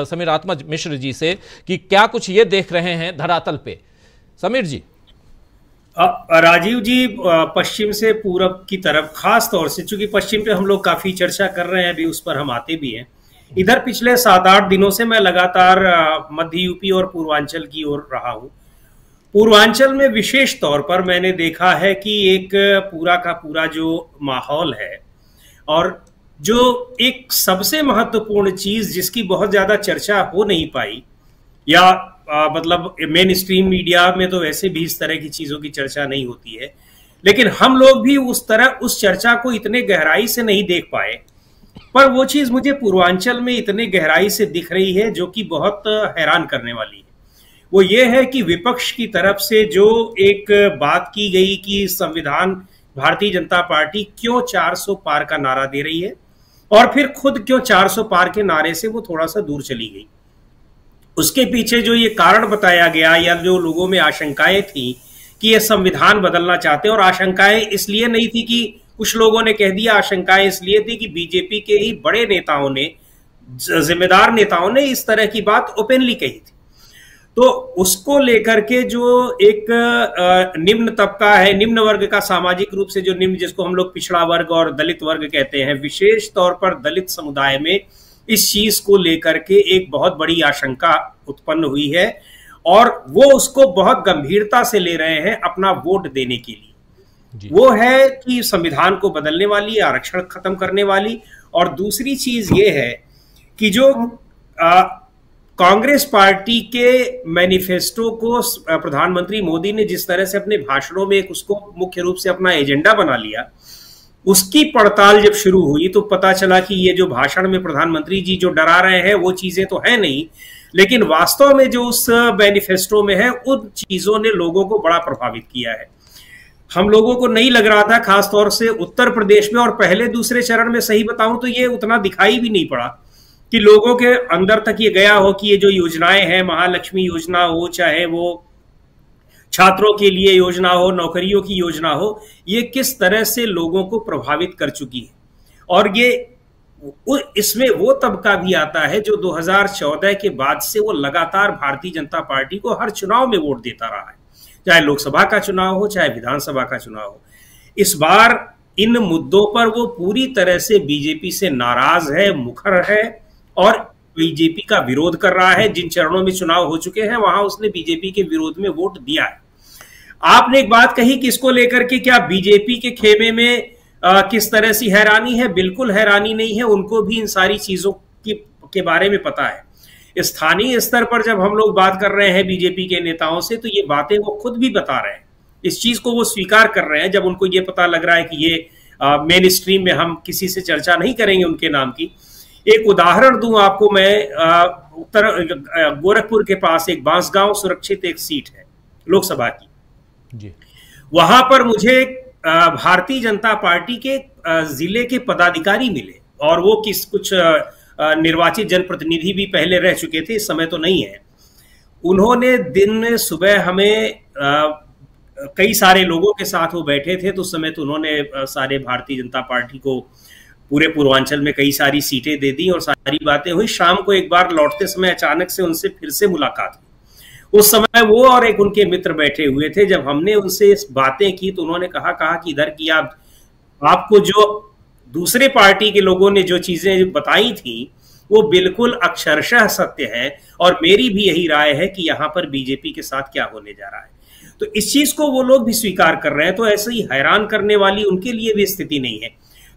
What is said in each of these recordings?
समीर आत्मज मिश्र जी से कि क्या कुछ ये देख रहे हैं धरातल पे। समीर जी। राजीव जी, पश्चिम से पूरब की तरफ, खास तौर से चूंकि पश्चिम पे हम लोग काफी चर्चा कर रहे हैं, अभी उस पर हम आते भी हैं। इधर पिछले 7-8 दिनों से मैं लगातार मध्य यूपी और पूर्वांचल की ओर रहा हूं। पूर्वांचल में विशेष तौर पर मैंने देखा है कि एक पूरा का पूरा जो माहौल है, और जो एक सबसे महत्वपूर्ण चीज जिसकी बहुत ज्यादा चर्चा हो नहीं पाई, या मतलब मेन स्ट्रीम मीडिया में तो वैसे भी इस तरह की चीजों की चर्चा नहीं होती है, लेकिन हम लोग भी उस चर्चा को इतने गहराई से नहीं देख पाए, पर वो चीज मुझे पूर्वांचल में इतने गहराई से दिख रही है जो कि बहुत हैरान करने वाली है। वो ये है कि विपक्ष की तरफ से जो एक बात की गई कि संविधान, भारतीय जनता पार्टी क्यों 400 पार का नारा दे रही है, और फिर खुद क्यों 400 पार के नारे से वो थोड़ा सा दूर चली गई। उसके पीछे जो ये कारण बताया गया, या जो लोगों में आशंकाएं थी कि ये संविधान बदलना चाहते हैं, और आशंकाएं इसलिए नहीं थी कि कुछ लोगों ने कह दिया, आशंकाएं इसलिए थी कि बीजेपी के ही बड़े नेताओं ने, जिम्मेदार नेताओं ने इस तरह की बात ओपनली कही थी। तो उसको लेकर के जो एक निम्न तबका है, निम्न वर्ग का, सामाजिक रूप से जो निम्न, जिसको हम लोग पिछड़ा वर्ग और दलित वर्ग कहते हैं, विशेष तौर पर दलित समुदाय में इस चीज को लेकर के एक बहुत बड़ी आशंका उत्पन्न हुई है, और वो उसको बहुत गंभीरता से ले रहे हैं अपना वोट देने के लिए। वो है कि संविधान को बदलने वाली, आरक्षण खत्म करने वाली। और दूसरी चीज ये है कि जो कांग्रेस पार्टी के मैनिफेस्टो को प्रधानमंत्री मोदी ने जिस तरह से अपने भाषणों में उसको मुख्य रूप से अपना एजेंडा बना लिया, उसकी पड़ताल जब शुरू हुई तो पता चला कि ये जो भाषण में प्रधानमंत्री जी जो डरा रहे हैं वो चीजें तो है नहीं, लेकिन वास्तव में जो उस मैनिफेस्टो में है उन चीजों ने लोगों को बड़ा प्रभावित किया है। हम लोगों को नहीं लग रहा था, खासतौर से उत्तर प्रदेश में, और पहले दूसरे चरण में सही बताऊं तो ये उतना दिखाई भी नहीं पड़ा कि लोगों के अंदर तक ये गया हो कि ये जो योजनाएं हैं, महालक्ष्मी योजना हो, चाहे वो छात्रों के लिए योजना हो, नौकरियों की योजना हो, ये किस तरह से लोगों को प्रभावित कर चुकी है। और ये इसमें वो तबका भी आता है जो 2014 के बाद से वो लगातार भारतीय जनता पार्टी को हर चुनाव में वोट देता रहा है, चाहे लोकसभा का चुनाव हो, चाहे विधानसभा का चुनाव हो। इस बार इन मुद्दों पर वो पूरी तरह से बीजेपी से नाराज है, मुखर है, और बीजेपी का विरोध कर रहा है। जिन चरणों में चुनाव हो चुके हैं वहां उसने बीजेपी के विरोध में वोट दिया है। आपने एक बात कही कि इसको लेकर के क्या बीजेपी के खेमे में किस तरह से हैरानी है? बिल्कुल हैरानी नहीं है, उनको भी इन सारी चीजों के बारे में पता है। स्थानीय स्तर पर जब हम लोग बात कर रहे हैं बीजेपी के नेताओं से, तो ये बातें वो खुद भी बता रहे हैं, इस चीज को वो स्वीकार कर रहे हैं। जब उनको ये पता लग रहा है कि ये मेन स्ट्रीम में हम किसी से चर्चा नहीं करेंगे उनके नाम की। एक उदाहरण दूं आपको मैं, उत्तर गोरखपुर के पास एक बांसगांव सुरक्षित एक सीट है लोकसभा की जी। वहां पर मुझे भारतीय जनता पार्टी के जिले के पदाधिकारी मिले, और वो कुछ निर्वाचित जनप्रतिनिधि भी पहले रह चुके थे, इस समय तो नहीं है। उन्होंने दिन में सुबह हमें कई सारे लोगों के साथ वो बैठे थे, तो उस समय तो उन्होंने सारे भारतीय जनता पार्टी को पूरे पूर्वांचल में कई सारी सीटें दे दी और सारी बातें हुई। शाम को एक बार लौटते समय अचानक से उनसे फिर से मुलाकात हुई। उस समय वो और एक उनके मित्र बैठे हुए थे। जब हमने उनसे इस बातें की तो उन्होंने कहा कि इधर की आपको जो दूसरे पार्टी के लोगों ने जो चीजें बताई थी वो बिल्कुल अक्षरशः सत्य है, और मेरी भी यही राय है कि यहाँ पर बीजेपी के साथ क्या होने जा रहा है। तो इस चीज को वो लोग भी स्वीकार कर रहे हैं। तो ऐसे ही हैरान करने वाली उनके लिए भी स्थिति नहीं है।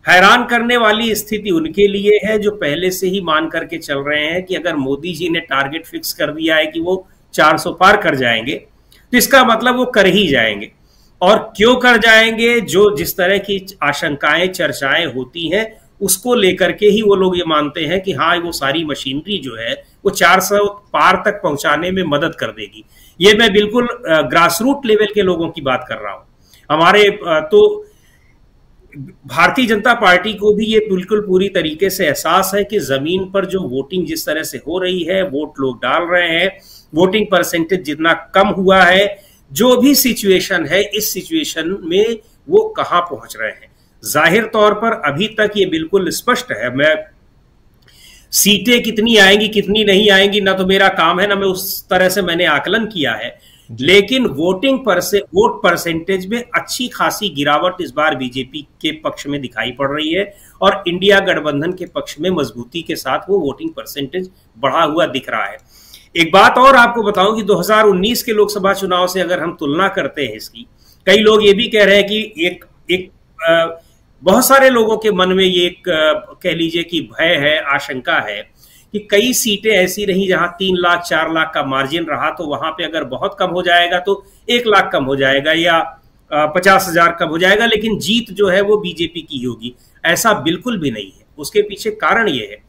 हैरान करने वाली स्थिति उनके लिए है जो पहले से ही मान करके चल रहे हैं कि अगर मोदी जी ने टारगेट फिक्स कर दिया है कि वो 400 पार कर जाएंगे, तो इसका मतलब वो कर ही जाएंगे। और क्यों कर जाएंगे? जो जिस तरह की आशंकाएं, चर्चाएं होती हैं, उसको लेकर के ही वो लोग ये मानते हैं कि हाँ, वो सारी मशीनरी जो है वो 400 पार तक पहुंचाने में मदद कर देगी। ये मैं बिल्कुल ग्रासरूट लेवल के लोगों की बात कर रहा हूं। हमारे तो भारतीय जनता पार्टी को भी ये बिल्कुल पूरी तरीके से एहसास है कि जमीन पर जो वोटिंग जिस तरह से हो रही है, वोट लोग डाल रहे हैं, वोटिंग परसेंटेज जितना कम हुआ है, जो भी सिचुएशन है, इस सिचुएशन में वो कहां पहुंच रहे हैं। जाहिर तौर पर अभी तक ये बिल्कुल स्पष्ट है। मैं सीटें कितनी आएंगी कितनी नहीं आएंगी ना तो मेरा काम है, ना मैं उस तरह से मैंने आकलन किया है। लेकिन वोट परसेंटेज में अच्छी खासी गिरावट इस बार बीजेपी के पक्ष में दिखाई पड़ रही है और इंडिया गठबंधन के पक्ष में मजबूती के साथ वो वोटिंग परसेंटेज बढ़ा हुआ दिख रहा है। एक बात और आपको बताऊं कि 2019 के लोकसभा चुनाव से अगर हम तुलना करते हैं इसकी, कई लोग ये भी कह रहे हैं कि बहुत सारे लोगों के मन में ये कह लीजिए कि भय है, आशंका है कि कई सीटें ऐसी रही जहां 3 लाख 4 लाख का मार्जिन रहा, तो वहां पे अगर बहुत कम हो जाएगा तो 1 लाख कम हो जाएगा या 50,000 कम हो जाएगा, लेकिन जीत जो है वो बीजेपी की होगी। ऐसा बिल्कुल भी नहीं है। उसके पीछे कारण ये है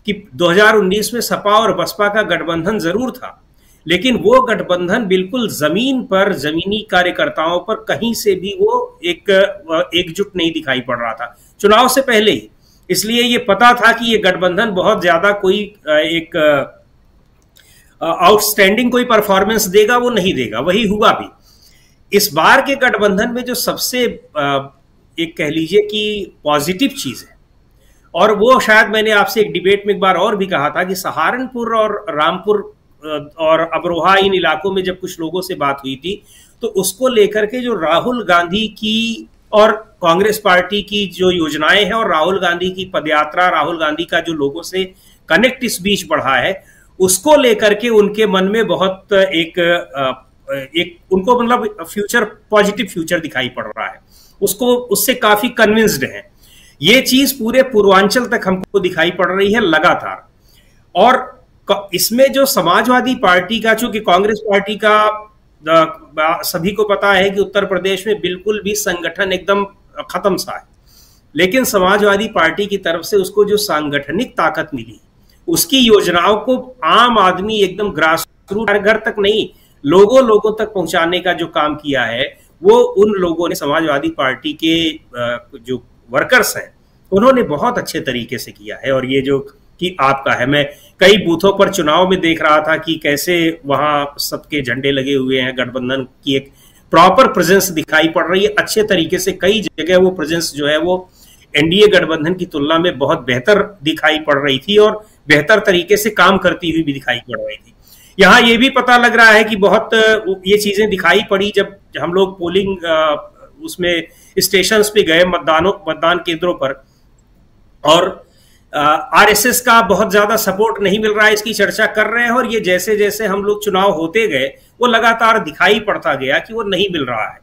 कि 2019 में सपा और बसपा का गठबंधन जरूर था, लेकिन वो गठबंधन बिल्कुल जमीन पर, जमीनी कार्यकर्ताओं पर कहीं से भी वो एकजुट नहीं दिखाई पड़ रहा था चुनाव से पहले ही। इसलिए ये पता था कि ये गठबंधन बहुत ज्यादा कोई एक आउटस्टैंडिंग कोई परफॉर्मेंस देगा वो नहीं देगा, वही हुआ भी। इस बार के गठबंधन में जो सबसे एक कह लीजिए कि पॉजिटिव चीज है, और वो शायद मैंने आपसे एक डिबेट में एक बार और भी कहा था कि सहारनपुर और रामपुर और अमरोहा इन इलाकों में जब कुछ लोगों से बात हुई थी तो उसको लेकर के जो राहुल गांधी की और कांग्रेस पार्टी की जो योजनाएं हैं और राहुल गांधी की पदयात्रा, राहुल गांधी का जो लोगों से कनेक्ट इस बीच बढ़ा है, उसको लेकर के उनके मन में बहुत एक उनको मतलब फ्यूचर, पॉजिटिव फ्यूचर दिखाई पड़ रहा है, उसको उससे काफी कन्विंस्ड है। ये चीज पूरे पूर्वांचल तक हमको दिखाई पड़ रही है लगातार। और इसमें जो समाजवादी पार्टी का, चूंकि कांग्रेस पार्टी का सभी को पता है कि उत्तर प्रदेश में बिल्कुल भी संगठन एकदम खत्म सा है, लेकिन समाजवादी पार्टी की तरफ से उसको जो सांगठनिक ताकत मिली, उसकी योजनाओं को आम आदमी एकदम ग्रास रूट, घर तक नहीं, लोगों तक पहुंचाने का जो काम किया है, वो उन लोगों ने, समाजवादी पार्टी के जो वर्कर्स हैं, उन्होंने बहुत अच्छे तरीके से किया है। और ये जो कि आपका है, मैं कई बूथों पर चुनाव में देख रहा था कि कैसे वहां सबके झंडे लगे हुए हैं, गठबंधन की एक प्रॉपर प्रेजेंस दिखाई पड़ रही है अच्छे तरीके से। कई जगह वो प्रेजेंस जो है वो एनडीए गठबंधन की तुलना में बहुत बेहतर दिखाई पड़ रही थी और बेहतर तरीके से काम करती हुई भी दिखाई पड़ रही थी। यहाँ ये भी पता लग रहा है कि बहुत ये चीजें दिखाई पड़ी जब हम लोग पोलिंग उसमें स्टेशंस पे गए, मतदान केंद्रों पर, और आरएसएस का बहुत ज्यादा सपोर्ट नहीं मिल रहा है, इसकी चर्चा कर रहे हैं। और ये जैसे जैसे हम लोग चुनाव होते गए, वो लगातार दिखाई पड़ता गया कि वो नहीं मिल रहा है,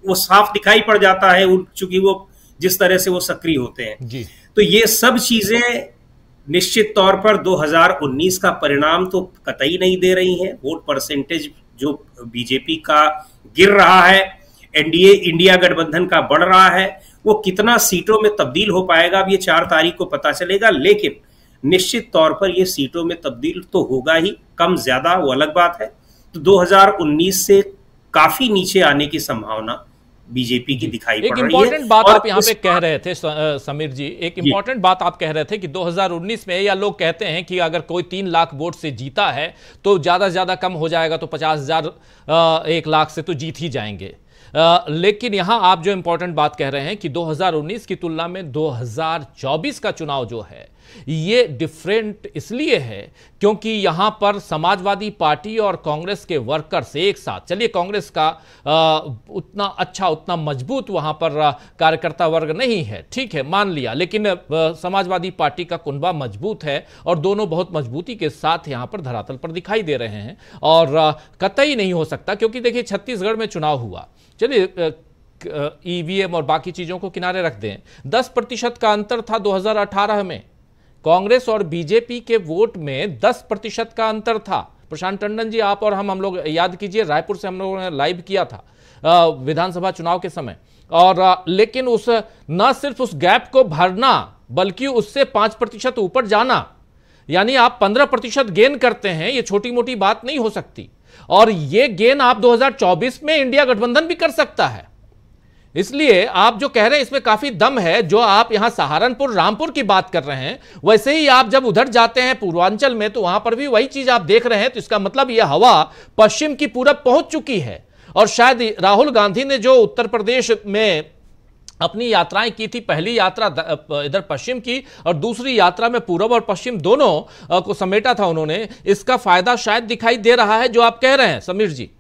वो साफ दिखाई पड़ जाता है, चूंकि वो जिस तरह से वो सक्रिय होते हैं जी। तो ये सब चीजें निश्चित तौर पर 2019 का परिणाम तो कतई नहीं दे रही हैं। वोट परसेंटेज जो बीजेपी का गिर रहा है, एनडीए इंडिया गठबंधन का बढ़ रहा है, वो कितना सीटों में तब्दील हो पाएगा अब ये 4 तारीख को पता चलेगा। लेकिन निश्चित तौर पर ये सीटों में तब्दील तो होगा ही, कम ज्यादा वो अलग बात है। तो 2019 से काफी नीचे आने की संभावना बीजेपी की दिखाई पड़ रही है। एक इंपॉर्टेंट बात आप यहाँ पे कह रहे थे समीर जी, एक इंपॉर्टेंट बात आप कह रहे थे कि 2019 में, या लोग कहते हैं कि अगर कोई 3 लाख वोट से जीता है तो ज्यादा से ज्यादा कम हो जाएगा तो 50,000 1 लाख से तो जीत ही जाएंगे। लेकिन यहां आप जो इंपॉर्टेंट बात कह रहे हैं कि 2019 की तुलना में 2024 का चुनाव जो है ये डिफरेंट इसलिए है क्योंकि यहां पर समाजवादी पार्टी और कांग्रेस के वर्कर्स एक साथ, चलिए कांग्रेस का उतना अच्छा, उतना मजबूत वहां पर कार्यकर्ता वर्ग नहीं है, ठीक है, मान लिया, लेकिन समाजवादी पार्टी का कुनबा मजबूत है और दोनों बहुत मजबूती के साथ यहां पर धरातल पर दिखाई दे रहे हैं। और कतई नहीं हो सकता, क्योंकि देखिए छत्तीसगढ़ में चुनाव हुआ, चलिए ईवीएम और बाकी चीजों को किनारे रख दें, 10% का अंतर था 2018 में, कांग्रेस और बीजेपी के वोट में 10% का अंतर था। प्रशांत टंडन जी, आप और हम लोग याद कीजिए, रायपुर से हम लोगों ने लाइव किया था विधानसभा चुनाव के समय, और लेकिन उस न सिर्फ उस गैप को भरना बल्कि उससे 5% ऊपर जाना, यानी आप 15% गेन करते हैं, ये छोटी मोटी बात नहीं हो सकती। और ये गेन आप 2024 में इंडिया गठबंधन भी कर सकता है। इसलिए आप जो कह रहे हैं इसमें काफी दम है। जो आप यहां सहारनपुर, रामपुर की बात कर रहे हैं, वैसे ही आप जब उधर जाते हैं पूर्वांचल में तो वहां पर भी वही चीज आप देख रहे हैं। तो इसका मतलब यह हवा पश्चिम की पूरब पहुंच चुकी है। और शायद राहुल गांधी ने जो उत्तर प्रदेश में अपनी यात्राएं की थी। पहली यात्रा इधर पश्चिम की और दूसरी यात्रा में पूर्व और पश्चिम दोनों को समेटा था उन्होंने। इसका फायदा शायद दिखाई दे रहा है जो आप कह रहे हैं समीर जी।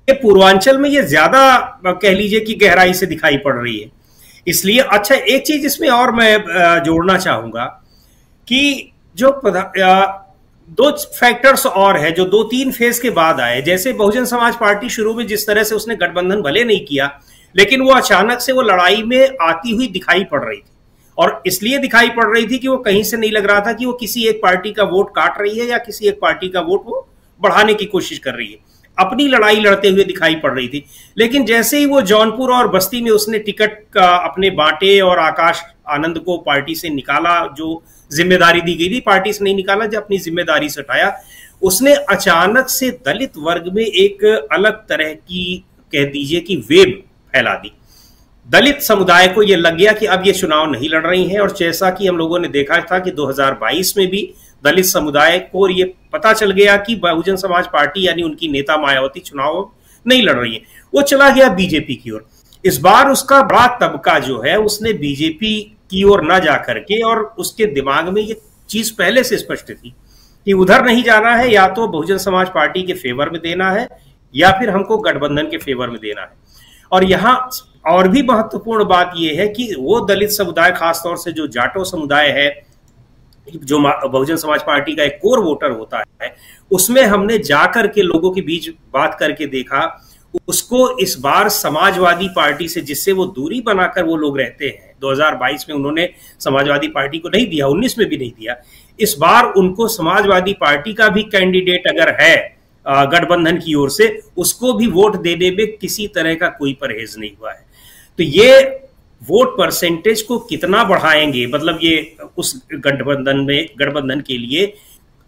पूर्वांचल में ये ज्यादा कह लीजिए कि गहराई से दिखाई पड़ रही है। इसलिए अच्छा, एक चीज इसमें और मैं जोड़ना चाहूंगा कि जो दो फैक्टर्स और है जो 2-3 फेज के बाद आए। जैसे बहुजन समाज पार्टी शुरू में जिस तरह से उसने गठबंधन भले नहीं किया, लेकिन वो अचानक से वो लड़ाई में आती हुई दिखाई पड़ रही थी, और इसलिए दिखाई पड़ रही थी कि वो कहीं से नहीं लग रहा था कि वो किसी एक पार्टी का वोट काट रही है या किसी एक पार्टी का वोट वो बढ़ाने की कोशिश कर रही है। अपनी लड़ाई लड़ते हुए दिखाई पड़ रही थी। लेकिन जैसे ही वो जौनपुर और बस्ती में उसने टिकट का अपने बांटे और आकाश आनंद को पार्टी से निकाला, जो जिम्मेदारी दी गई थी पार्टी से नहीं निकाला, जो अपनी जिम्मेदारी से हटाया, उसने अचानक से दलित वर्ग में एक अलग तरह की कह दीजिए कि वेव फैला दी। दलित समुदाय को यह लग गया कि अब ये चुनाव नहीं लड़ रही हैं, और जैसा कि हम लोगों ने देखा था कि 2022 में भी दलित समुदाय को ये पता चल गया कि बहुजन समाज पार्टी यानी उनकी नेता मायावती चुनाव नहीं लड़ रही है, वो चला गया बीजेपी की ओर। इस बार उसका बड़ा तबका जो है उसने बीजेपी की ओर न जाकर के, और उसके दिमाग में ये चीज पहले से स्पष्ट थी कि उधर नहीं जाना है, या तो बहुजन समाज पार्टी के फेवर में देना है या फिर हमको गठबंधन के फेवर में देना है। और यहां और भी महत्वपूर्ण बात यह है कि वो दलित समुदाय, खासतौर से जो जाटो समुदाय है, जो बहुजन समाज पार्टी का एक कोर वोटर होता है, उसमें हमने जाकर के लोगों के बीच बात करके देखा, उसको इस बार समाजवादी पार्टी से जिससे वो दूरी बनाकर वो लोग रहते हैं, 2022 में उन्होंने समाजवादी पार्टी को नहीं दिया, 19 में भी नहीं दिया, इस बार उनको समाजवादी पार्टी का भी कैंडिडेट अगर है गठबंधन की ओर से, उसको भी वोट देने में किसी तरह का कोई परहेज नहीं हुआ है। तो ये वोट परसेंटेज को कितना बढ़ाएंगे, मतलब ये उस गठबंधन के लिए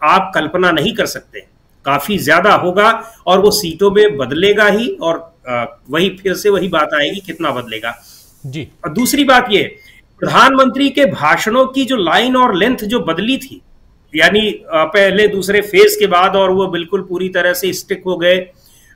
आप कल्पना नहीं कर सकते, काफी ज्यादा होगा, और वो सीटों में बदलेगा ही, और वही फिर से वही बात आएगी कितना बदलेगा जी। और दूसरी बात ये, प्रधानमंत्री के भाषणों की जो लाइन और लेंथ जो बदली थी, यानी पहले दूसरे फेज के बाद, और वो बिल्कुल पूरी तरह से स्टिक हो गए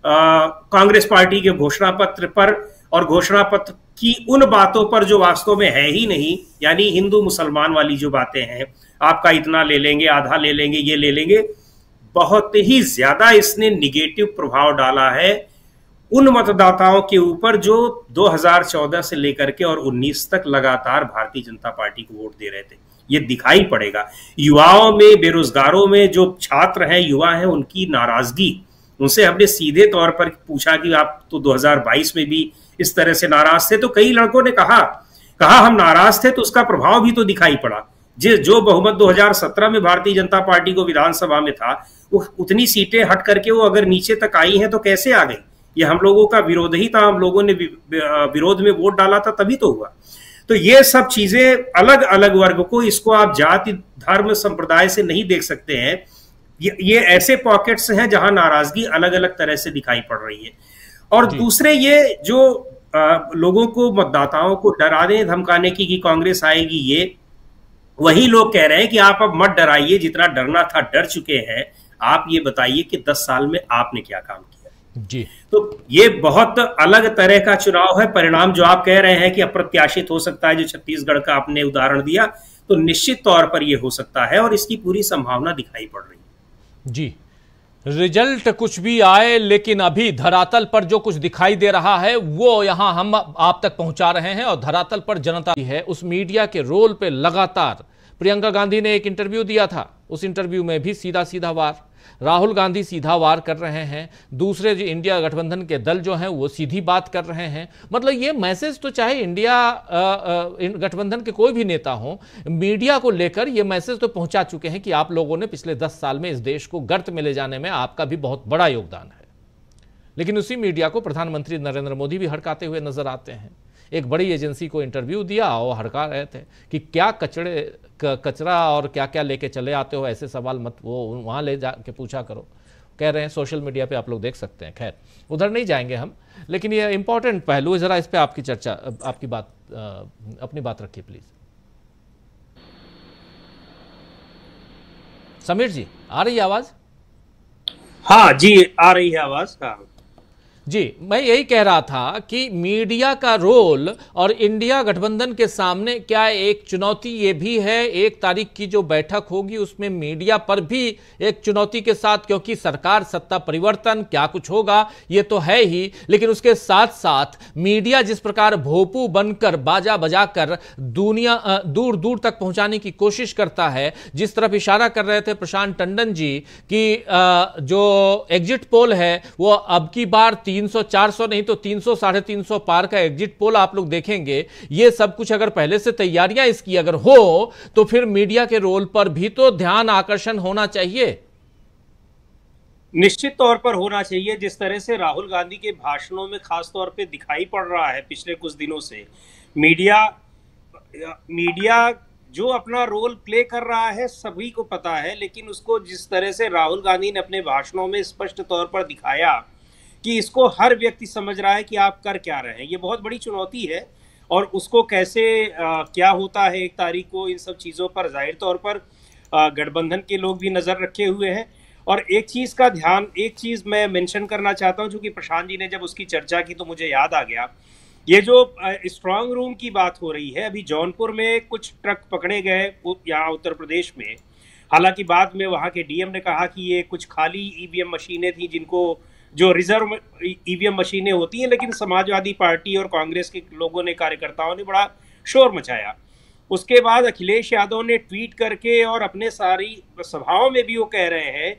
कांग्रेस पार्टी के घोषणा पत्र पर, और घोषणा पत्र की उन बातों पर जो वास्तव में है ही नहीं, यानी हिंदू मुसलमान वाली जो बातें हैं, आपका इतना ले लेंगे, आधा ले लेंगे, ये ले लेंगे, बहुत ही ज्यादा इसने निगेटिव प्रभाव डाला है उन मतदाताओं के ऊपर जो 2014 से लेकर के और 19 तक लगातार भारतीय जनता पार्टी को वोट दे रहे थे। ये दिखाई पड़ेगा युवाओं में, बेरोजगारों में, जो छात्र हैं, युवा हैं, उनकी नाराजगी। उनसे हमने सीधे तौर पर पूछा कि आप तो 2022 में भी इस तरह से नाराज थे, तो कई लड़कों ने कहा हम नाराज थे, तो उसका प्रभाव भी तो दिखाई पड़ा। जो बहुमत 2017 में भारतीय जनता पार्टी को विधानसभा में था, वो उतनी सीटें हट करके वो अगर नीचे तक आई हैं तो कैसे आ गई? ये हम लोगों का विरोध ही था, हम लोगों ने विरोध में वोट डाला था, तभी तो हुआ। तो ये सब चीजें अलग अलग वर्ग को, इसको आप जाति, धर्म, संप्रदाय से नहीं देख सकते हैं। ये ऐसे पॉकेट्स हैं जहां नाराजगी अलग अलग तरह से दिखाई पड़ रही है। और दूसरे ये जो लोगों को, मतदाताओं को डराने धमकाने की कि कांग्रेस आएगी, ये वही लोग कह रहे हैं कि आप अब मत डराइए, जितना डरना था डर चुके हैं। आप ये बताइए कि 10 साल में आपने क्या काम किया जी। तो ये बहुत अलग तरह का चुनाव है। परिणाम जो आप कह रहे हैं कि अप्रत्याशित हो सकता है, जो छत्तीसगढ़ का आपने उदाहरण दिया, तो निश्चित तौर पर यह हो सकता है, और इसकी पूरी संभावना दिखाई पड़ रही है जी। रिजल्ट कुछ भी आए, लेकिन अभी धरातल पर जो कुछ दिखाई दे रहा है वो यहां हम आप तक पहुंचा रहे हैं, और धरातल पर जनता है उस मीडिया के रोल पे लगातार। प्रियंका गांधी ने एक इंटरव्यू दिया था, उस इंटरव्यू में भी सीधा सीधा वार, राहुल गांधी सीधा वार कर रहे हैं, दूसरे जो इंडिया गठबंधन के दल जो हैं वो सीधी बात कर रहे हैं। मतलब ये मैसेज तो चाहे इंडिया गठबंधन के कोई भी नेता हो, मीडिया को लेकर ये मैसेज तो पहुंचा चुके हैं कि आप लोगों ने पिछले 10 साल में इस देश को गर्त में ले जाने में आपका भी बहुत बड़ा योगदान है। लेकिन उसी मीडिया को प्रधानमंत्री नरेंद्र मोदी भी हड़काते हुए नजर आते हैं। एक बड़ी एजेंसी को इंटरव्यू दिया और हड़का रहे थे कि क्या कचरा और क्या क्या लेके चले आते हो, ऐसे सवाल मत, वो वहाँ ले जाके पूछा करो। कह रहे हैं सोशल मीडिया पे आप लोग देख सकते हैं। खैर उधर नहीं जाएंगे हम, लेकिन ये इंपॉर्टेंट पहलू है, जरा इस पे आपकी चर्चा, आपकी बात, अपनी बात रखिए प्लीज। समीर जी, आ रही है आवाज? हाँ जी, आ रही है आवाज। हाँ जी, मैं यही कह रहा था कि मीडिया का रोल और इंडिया गठबंधन के सामने क्या एक चुनौती ये भी है, 1 तारीख की जो बैठक होगी उसमें मीडिया पर भी एक चुनौती के साथ, क्योंकि सरकार सत्ता परिवर्तन क्या कुछ होगा ये तो है ही, लेकिन उसके साथ साथ मीडिया जिस प्रकार भोपू बनकर बाजा बजाकर दुनिया दूर दूर तक पहुंचाने की कोशिश करता है, जिस तरफ इशारा कर रहे थे प्रशांत टंडन जी कि जो एग्जिट पोल है वो अब की बार 300-400 नहीं तो 300-350 पार का एग्जिट पोल आप लोग देखेंगे। ये सब कुछ अगर पहले से तैयारियां इसकी अगर हो तो फिर मीडिया के रोल पर भी तो ध्यान आकर्षण होना चाहिए। निश्चित तौर पर होना चाहिए। जिस तरह से राहुल गांधी के भाषणों में खास तौर पे दिखाई पड़ रहा है पिछले कुछ दिनों से, मीडिया जो अपना रोल प्ले कर रहा है सभी को पता है, लेकिन उसको जिस तरह से राहुल गांधी ने अपने भाषणों में स्पष्ट तौर पर दिखाया कि इसको हर व्यक्ति समझ रहा है कि आप कर क्या रहे हैं, ये बहुत बड़ी चुनौती है। और उसको कैसे क्या होता है 1 तारीख को, इन सब चीज़ों पर जाहिर तौर पर गठबंधन के लोग भी नज़र रखे हुए हैं। और एक चीज़ मैं मेंशन करना चाहता हूं, चूंकि प्रशांत जी ने जब उसकी चर्चा की तो मुझे याद आ गया, ये जो स्ट्रांग रूम की बात हो रही है, अभी जौनपुर में कुछ ट्रक पकड़े गए यहाँ उत्तर प्रदेश में। हालांकि बाद में वहाँ के डीएम ने कहा कि ये कुछ खाली ईवीएम मशीनें थी, जिनको जो रिजर्व ईवीएम मशीनें होती हैं, लेकिन समाजवादी पार्टी और कांग्रेस के लोगों ने, कार्यकर्ताओं ने बड़ा शोर मचाया। उसके बाद अखिलेश यादव ने ट्वीट करके और अपने सारी सभाओं में भी वो कह रहे हैं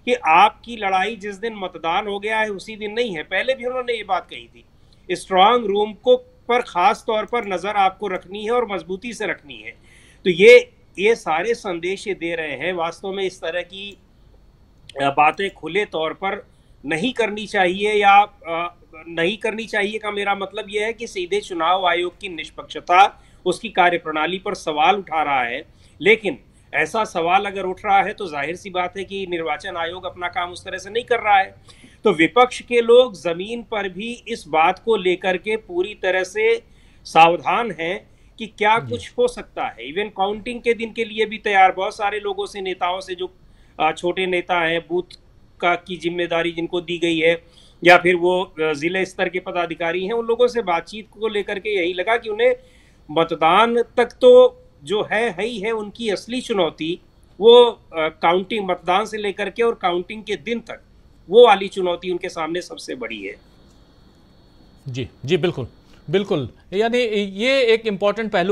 कि आपकी लड़ाई जिस दिन मतदान हो गया है उसी दिन नहीं है। पहले भी उन्होंने ये बात कही थी। स्ट्रांग रूम को पर खास तौर पर नजर आपको रखनी है और मजबूती से रखनी है। तो ये सारे संदेश ये दे रहे हैं। वास्तव में इस तरह की बातें खुले तौर पर नहीं करनी चाहिए, या नहीं करनी चाहिए का मेरा मतलब यह है कि सीधे चुनाव आयोग की निष्पक्षता, उसकी कार्यप्रणाली पर सवाल उठा रहा है। लेकिन ऐसा सवाल अगर उठ रहा है तो जाहिर सी बात है कि निर्वाचन आयोग अपना काम उस तरह से नहीं कर रहा है। तो विपक्ष के लोग जमीन पर भी इस बात को लेकर के पूरी तरह से सावधान हैं कि क्या कुछ हो सकता है। इवन काउंटिंग के दिन के लिए भी तैयार, बहुत सारे लोगों से, नेताओं से, जो छोटे नेता हैं, बूथ का की जिम्मेदारी जिनको दी गई है, या फिर वो जिले स्तर के पदाधिकारी हैं, उन लोगों से बातचीत को लेकर के यही लगा कि उन्हें मतदान तक तो जो है ही है, उनकी असली चुनौती वो काउंटिंग, मतदान से लेकर के और काउंटिंग के दिन तक, वो वाली चुनौती उनके सामने सबसे बड़ी है। जी जी, बिल्कुल बिल्कुल, यानी ये एक इम्पॉर्टेंट पहलू